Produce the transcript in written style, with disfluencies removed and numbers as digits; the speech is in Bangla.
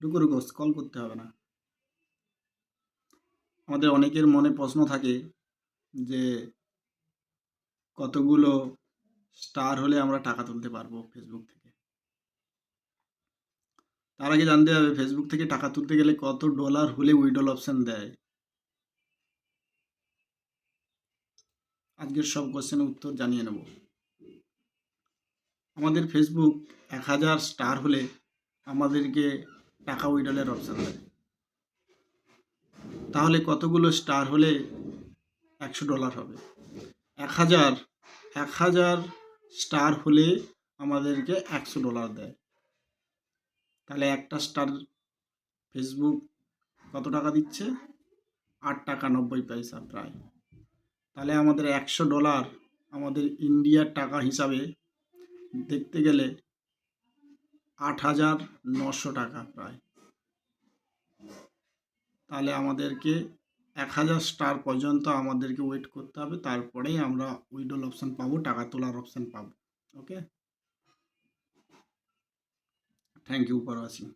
রুকো রুকো, স্ক্রল করতে হবে না। আমাদের অনেকের মনে প্রশ্ন থাকে যে কতগুলো স্টার হলে আমরা টাকা তুলতে পারবো ফেসবুক থেকে। তার আগে জানতে হবে ফেসবুক থেকে টাকা তুলতে গেলে কত ডলার হলে উইথড্রল অপশন দেয়। আজকের সব কোশ্চেনের উত্তর জানিয়ে নেব। আমাদের ফেসবুক 1000 স্টার হলে আমাদেরকে টাকা উইথড্রলের অপশন দেয়। তাহলে কতগুলো স্টার হলে $100 হবে? 1000 1000 স্টার হলে আমাদেরকে $100 দেয়। তাহলে একটা স্টার ফেসবুক কত টাকা দিচ্ছে? 8 টাকা 90 পয়সা প্রায়। তাহলে আমাদের $100 আমাদের ইন্ডিয়ার টাকা হিসাবে দেখতে গেলে 8900 টাকা প্রায়। তাহলে আমাদেরকে 1000 স্টার পর্যন্ত আমাদেরকে ওয়েট করতে হবে, তারপরেই আমরা উইথড্রল অপশন পাবো, টাকা তোলার অপশন পাবো। ওকে, থ্যাংক ইউ ফর ওয়াচিং।